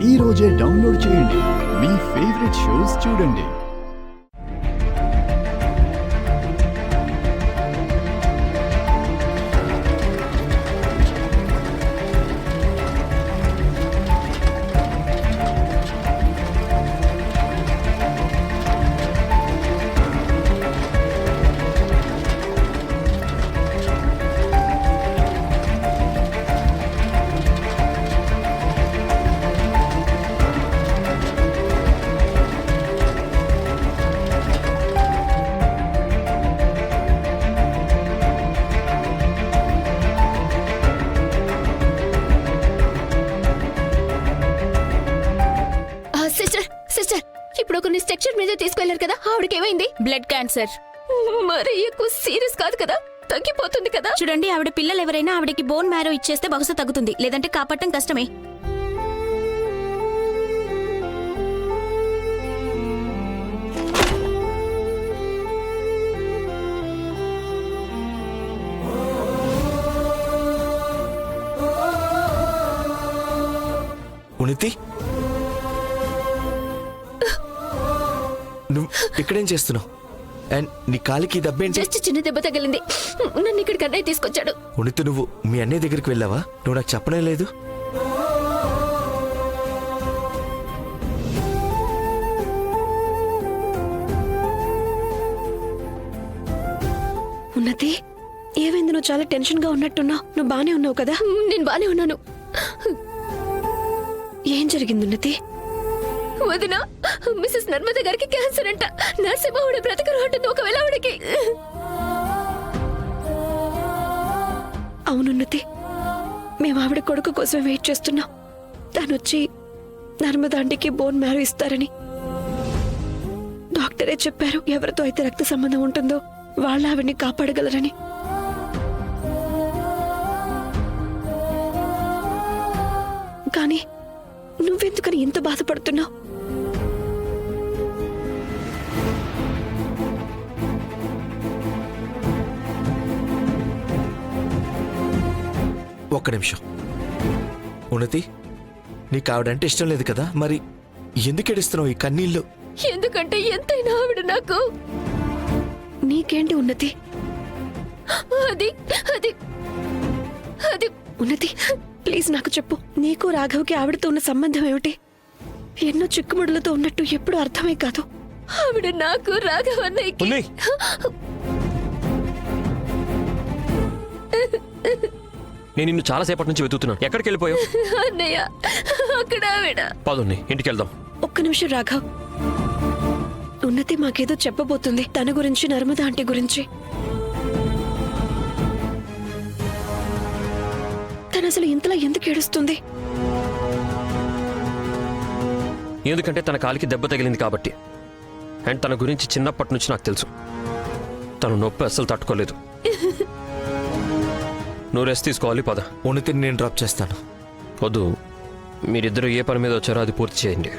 ఈ రోజే డౌన్లోడ్ చేయండి. మీ ఫేవరెట్ షోస్ చూడండి. స్ట్రక్చర్ మీద తీసుకెళ్లారు కదా, ఆవిడకి ఏమైంది? Blood cancer. మరి ఎక్కువ సీరియస్ కాదు కదా, తగ్గిపోతుంది కదా? చూడండి, ఆవిడ పిల్లలు ఎవరైనా ఆవిడకి బోన్ మ్యారో ఇచ్చేస్తే బహుశా తగ్గుతుంది, లేదంటే కాపాడటం కష్టమే. ఉనితి, నువ్వు ఇక్కడేం చేస్తున్నావు? అండ్ నీ కాలికి దెబ్బేంటి? జస్ట్ చిన్న దెబ్బ తగిలింది. నన్ను ఇక్కడికి అన్నయ్య తీసుకొచ్చాడు. ఉనితి, నువ్వు మీ అన్నయ్య దగ్గరికి వెళ్ళావా? నువ్వు నాకు చెప్పనే లేదు. ఉన్నతి, ఏమైంది? నువ్వు చాలా టెన్షన్ గా ఉన్నట్టున్నావు. నువ్వు బానే ఉన్నావు కదా? నేను బానే ఉన్నాను. ఏం జరిగింది ఉన్నతి? వదినా, మిసెస్ నర్మద గారికి క్యాన్సర్ అంట. నరసింహుడు బ్రతకరు అంటుంది. ఒకవేళ ఆవిడకి... అవునున్నతి, మేము ఆవిడ కొడుకు కోసం వెయిట్ చేస్తున్నాం. తను వచ్చి నర్మద ఆంటీకి బోన్ మ్యారో ఇస్తారని. డాక్టరే చెప్పారు, ఎవరితో అయితే రక్త సంబంధం ఉంటుందో వాళ్ళ ఆవిడ్ని కాపాడగలరని. కానీ నువ్వెందుకని ఇంత బాధపడుతున్నావు? ఒక్క నిమిషం. ఉన్నతి, నీకు ఆవిడంటే ఇష్టం లేదు కదా, మరి ఎందుకు ఏడుస్తున్నావు ఈ కన్నీళ్ళు? ఎందుకంటే ఎంతైనా ఆవిడ నాకు... నీకేంటి ఉన్నతి? అది అది అది ఉన్నతి, ప్లీజ్ నాకు చెప్పు. నీకు రాఘవ్కి ఆవిడతో ఉన్న సంబంధం ఏమిటి? ఎన్నో చిక్కుముడులతో ఉన్నట్టు ఎప్పుడు అర్థమే కాదు. ఆవిడ నాకు రాఘవ్ అన్నయ్యకి... నేను నిన్ను చాలాసేపటి నుంచి వెతుకుతున్నాను. ఎక్కడికి వెళ్ళిపోయావు? అన్నయ్య, అక్కడ ఆవిడ. పదుని ఇంటికి వెళ్దాం. ఒక్క నిమిషం రాఘవ్. ఉన్నతి మాకేదో చెప్పబోతుంది, తన గురించి, నర్మదా ఆంటీ గురించి. తను అసలు ఇంతలా ఎందుకు ఏడుస్తుంది? ఎందుకంటే తన కాలికి దెబ్బ తగిలింది కాబట్టి. అండ్ తన గురించి చిన్నప్పటి నుంచి నాకు తెలుసు. తను నొప్పి అస్సలు తట్టుకోలేదు. నువ్వు రెస్ట్ తీసుకోవాలి, పద. ఉన్నతిని నేను డ్రాప్ చేస్తాను. వద్దు, మీరిద్దరూ ఏ పని మీద వచ్చారో అది పూర్తి చేయండి.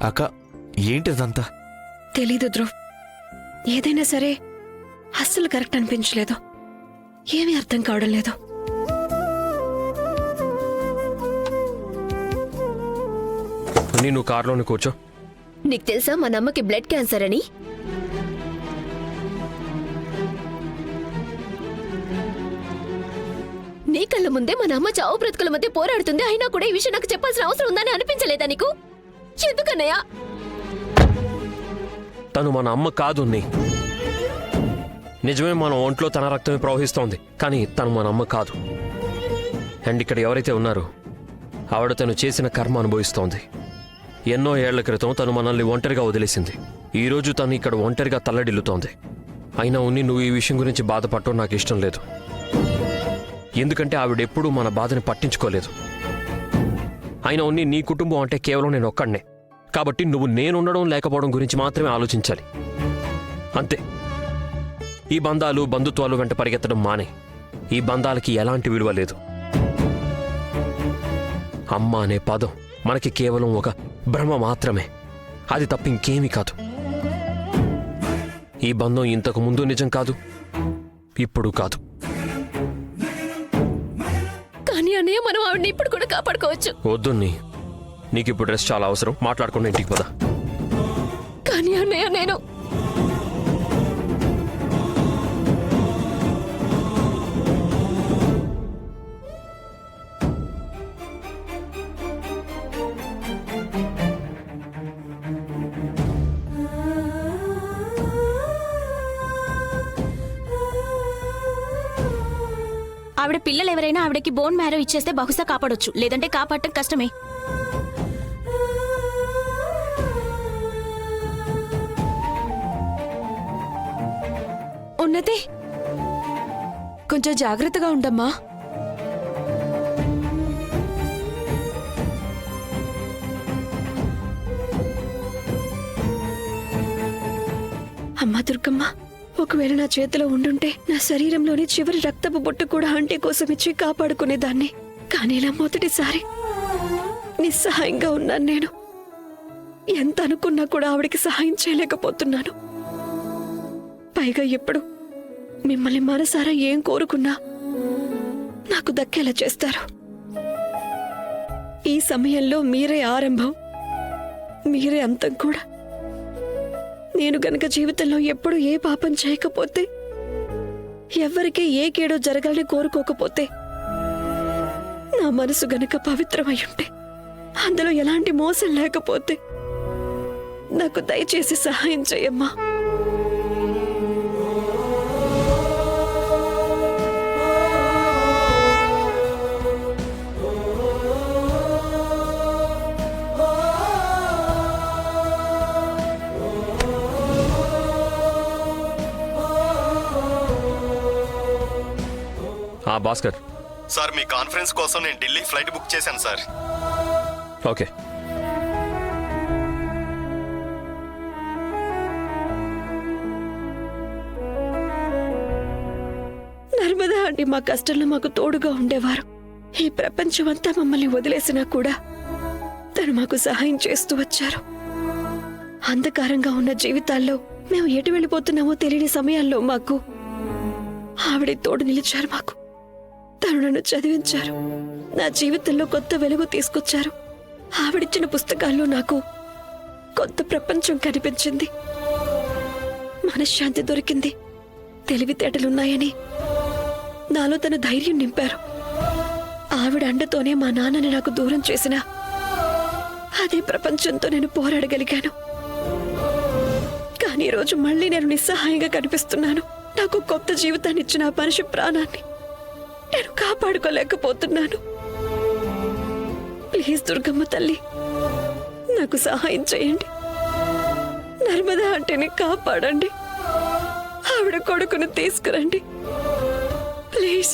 అక్క, ఏంటిదంతా? తెలీదు ధ్రువ్. ఏదైనా సరే అస్సలు కరెక్ట్ అనిపించలేదు. ఏమీ అర్థం కావడం లేదు. నువ్వు కారులోని కూర్చో. నీకు తెలుసా మా నమ్మకి బ్లడ్ క్యాన్సర్ అని? నీ కళ్ళ ముందే మన అమ్మ చావు బ్రతుకుల మధ్య పోరాడుతుంది. అయినా కూడా ఈ విషయం నాకు చెప్పాల్సిన అవసరం ఉందని అనిపించలేదా నీకు? ఎందుకన్నయ్యా? తను మన అమ్మ కాదు. నిజమే, మన ఒంట్లో తన రక్తమే ప్రవహిస్తోంది, కానీ తను మన అమ్మ కాదు. అండ్ ఇక్కడ ఎవరైతే ఉన్నారో ఆవిడ తను చేసిన కర్మ అనుభవిస్తోంది. ఎన్నో ఏళ్ల క్రితం తను మనల్ని ఒంటరిగా వదిలేసింది. ఈరోజు తను ఇక్కడ ఒంటరిగా తల్లడిల్లుతోంది. అయినా ఉన్ని, నువ్వు ఈ విషయం గురించి బాధపడటం నాకు ఇష్టం లేదు. ఎందుకంటే ఆవిడెప్పుడూ మన బాధని పట్టించుకోలేదు. అయినా ఉన్ని, నీ కుటుంబం అంటే కేవలం నేను ఒక్కడనే. కాబట్టి నువ్వు నేనుండడం లేకపోవడం గురించి మాత్రమే ఆలోచించాలి, అంతే. ఈ బంధాలు, బంధుత్వాలు వెంట పరిగెత్తడం మానే. ఈ బంధాలకి ఎలాంటి విలువ లేదు. అమ్మ అనే పదం మనకి కేవలం ఒక భ్రమ మాత్రమే. అది తప్ప ఇంకేమీ కాదు. ఈ బంధం ఇంతకు ముందు నిజం కాదు, ఇప్పుడు కాదు. కానీ అన్నయ్య మనం ఆవిడని ఇప్పుడు కూడా కాపాడుకోవచ్చు. వద్దున్ని, నీకు ఇప్పుడు రెస్ట్ చాలా అవసరం. మాట్లాడుకుని ఇంటికి పద. కానీ అన్నయ్య నేను ఆవిడ పిల్లలు ఎవరైనా ఆవిడకి బోన్ మ్యారో ఇచ్చేస్తే బహుశా కాపాడొచ్చు, లేదంటే కాపాడటం కష్టమే. ఉన్నది కొంచెం జాగ్రత్తగా ఉండమ్మా. అమ్మా దుర్గమ్మ, ఒకవేళ నా చేతిలో ఉండుంటే నా శరీరంలోని చివరి రక్తపు బొట్టు కూడా ఆంటీ కోసం ఇచ్చి కాపాడుకునేదాన్ని. కానీ ఇలా మొదటిసారి నిస్సహాయంగా ఉన్నాను నేను. ఎంత అనుకున్నా కూడా ఆవిడకి సహాయం చేయలేకపోతున్నాను. పైగా ఇప్పుడు మిమ్మల్ని మనసారా ఏం కోరుకున్నా నాకు దక్కేలా చేస్తారు. ఈ సమయంలో మీరే ఆరంభం, మీరే అంతం కూడా. నేను గనక జీవితంలో ఎప్పుడు ఏ పాపం చేయకపోతే, ఎవ్వరికీ ఏ కీడో జరగాలని కోరుకోకపోతే, నా మనసు గనక పవిత్రమై ఉంటే, అందులో ఎలాంటి మోసం లేకపోతే, నాకు దయచేసి సహాయం చేయమ్మా. భాస్కర్, సార్ మీ కాన్ఫరెన్స్ కోసం నేను ఢిల్లీ ఫ్లైట్ బుక్ చేశాను సార్. ఓకే. నర్మదా ఆంటీ మా కష్టంలో మాకు తోడుగా ఉండేవారు. ఈ ప్రపంచం అంతా మమ్మల్ని వదిలేసినా కూడా తను మాకు సహాయం చేస్తూ వచ్చారు. అంధకారంగా ఉన్న జీవితాల్లో మేము ఎటు వెళ్ళిపోతున్నామో తెలియని సమయాల్లో మాకు ఆవిడ తోడు నిలిచారు. మాకు తను నన్ను చదివించారు, నా జీవితంలో కొత్త వెలుగు తీసుకొచ్చారు. ఆవిడిచ్చిన పుస్తకాల్లో నాకు కొత్త ప్రపంచం కనిపించింది, మనశ్శాంతి దొరికింది, తెలివితేటలున్నాయని నాలో తన ధైర్యం నింపారు. ఆవిడ అండతోనే మా నాన్నని నాకు దూరం చేసిన అదే ప్రపంచంతో నేను పోరాడగలిగాను. కానీ ఈరోజు మళ్ళీ నేను నిస్సహాయంగా కనిపిస్తున్నాను. నాకు కొత్త జీవితాన్ని ఇచ్చిన ఆ మనిషి ప్రాణాన్ని నేను కాపాడుకోలేకపోతున్నాను. ప్లీజ్ దుర్గమ్మ తల్లి, నాకు సహాయం చేయండి. నర్మదా ఆంటీని కాపాడండి. ఆవిడ కొడుకుని తీసుకురండి ప్లీజ్.